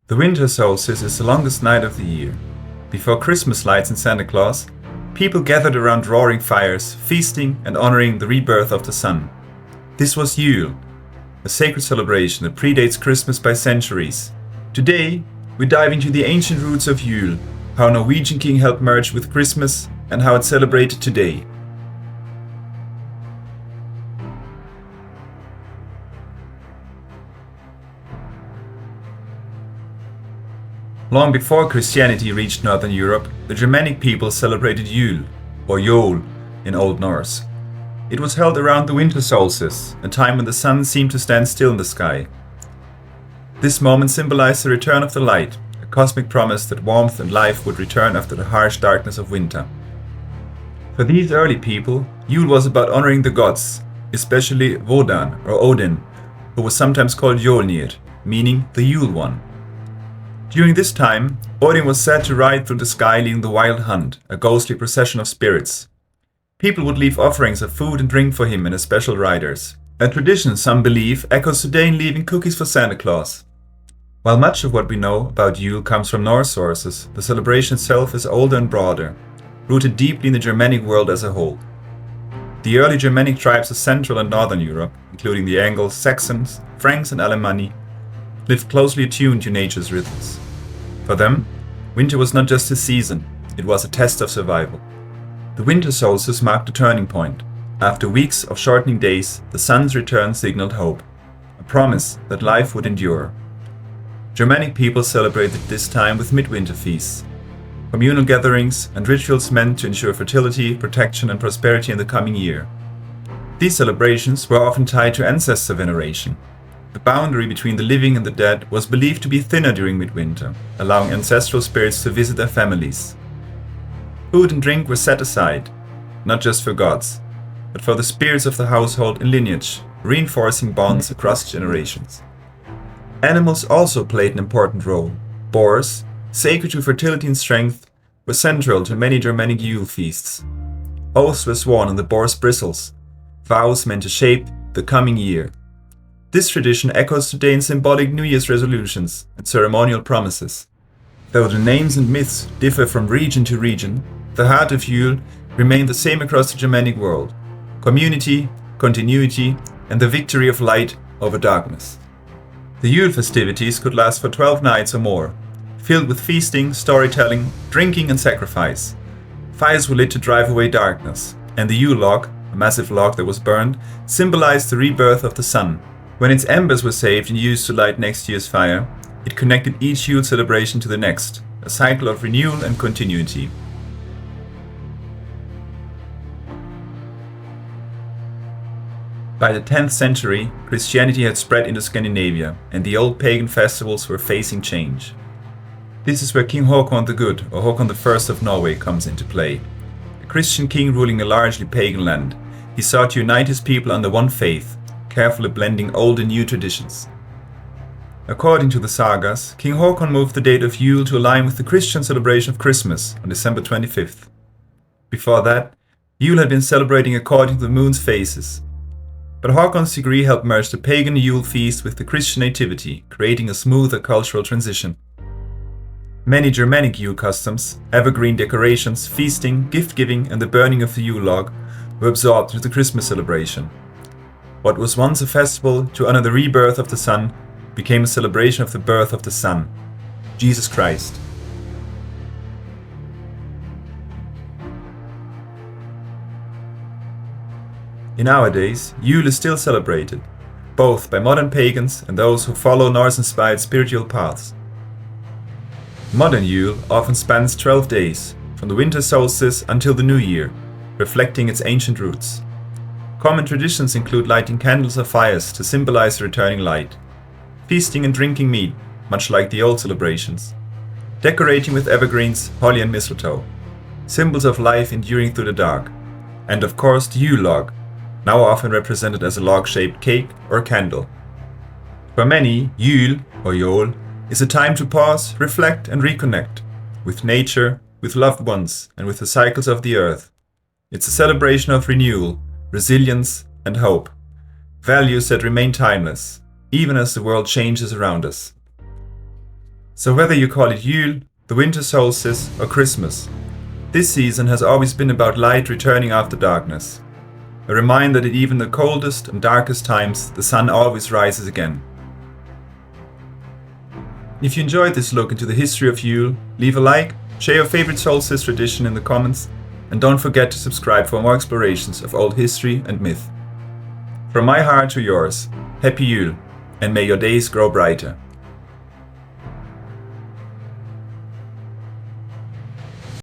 The winter solstice is the longest night of the year. Before Christmas lights and Santa Claus, people gathered around roaring fires, feasting and honoring the rebirth of the sun. This was Yule, a sacred celebration that predates Christmas by centuries. Today, we dive into the ancient roots of Yule, how a Norwegian king helped merge with Christmas, and how it's celebrated today. Long before Christianity reached Northern Europe, the Germanic people celebrated Yule, or Yule in Old Norse. It was held around the winter solstice, a time when the sun seemed to stand still in the sky. This moment symbolized the return of the light, a cosmic promise that warmth and life would return after the harsh darkness of winter. For these early people, Yule was about honoring the gods, especially Wodan or Odin, who was sometimes called Yolnir, meaning the Yule one. During this time, Odin was said to ride through the sky leading the wild hunt, a ghostly procession of spirits. People would leave offerings of food and drink for him in his special riders. A tradition, some believe, echoes today in leaving cookies for Santa Claus. While much of what we know about Yule comes from Norse sources, the celebration itself is older and broader, rooted deeply in the Germanic world as a whole. The early Germanic tribes of Central and Northern Europe, including the Angles, Saxons, Franks and Alemanni, lived closely attuned to nature's rhythms. For them, winter was not just a season, it was a test of survival. The winter solstice marked a turning point. After weeks of shortening days, the sun's return signaled hope, a promise that life would endure. Germanic people celebrated this time with midwinter feasts, communal gatherings and rituals meant to ensure fertility, protection and prosperity in the coming year. These celebrations were often tied to ancestor veneration. The boundary between the living and the dead was believed to be thinner during midwinter, allowing ancestral spirits to visit their families. Food and drink were set aside, not just for gods, but for the spirits of the household and lineage, reinforcing bonds across generations. Animals also played an important role. Boars, sacred to fertility and strength, were central to many Germanic Yule feasts. Oaths were sworn on the boar's bristles, vows meant to shape the coming year. This tradition echoes today in symbolic New Year's resolutions and ceremonial promises. Though the names and myths differ from region to region, the heart of Yule remained the same across the Germanic world: community, continuity, and the victory of light over darkness. The Yule festivities could last for 12 nights or more, filled with feasting, storytelling, drinking, and sacrifice. Fires were lit to drive away darkness, and the Yule log, a massive log that was burned, symbolized the rebirth of the sun. When its embers were saved and used to light next year's fire, it connected each Yule celebration to the next, a cycle of renewal and continuity. By the 10th century, Christianity had spread into Scandinavia, and the old pagan festivals were facing change. This is where King Håkon the Good, or Håkon I of Norway, comes into play. A Christian king ruling a largely pagan land, he sought to unite his people under one faith, carefully blending old and new traditions. According to the sagas, King Håkon moved the date of Yule to align with the Christian celebration of Christmas on December 25th. Before that, Yule had been celebrating according to the moon's phases. But Håkon's decree helped merge the pagan Yule feast with the Christian nativity, creating a smoother cultural transition. Many Germanic Yule customs, evergreen decorations, feasting, gift-giving and the burning of the Yule log were absorbed into the Christmas celebration. What was once a festival to honor the rebirth of the sun became a celebration of the birth of the Son, Jesus Christ. In our days, Yule is still celebrated, both by modern pagans and those who follow Norse-inspired spiritual paths. Modern Yule often spans 12 days, from the winter solstice until the new year, reflecting its ancient roots. Common traditions include lighting candles or fires to symbolize the returning light, feasting and drinking mead, much like the old celebrations, decorating with evergreens, holly and mistletoe, symbols of life enduring through the dark, and of course the Yule log, now often represented as a log-shaped cake or candle. For many, Yule, or Yule, is a time to pause, reflect and reconnect with nature, with loved ones and with the cycles of the earth. It's a celebration of renewal, resilience and hope, values that remain timeless, even as the world changes around us. So whether you call it Yule, the winter solstice, or Christmas, this season has always been about light returning after darkness. A reminder that even the coldest and darkest times, the sun always rises again. If you enjoyed this look into the history of Yule, leave a like, share your favorite solstice tradition in the comments, and don't forget to subscribe for more explorations of old history and myth. From my heart to yours, happy Yule, and may your days grow brighter.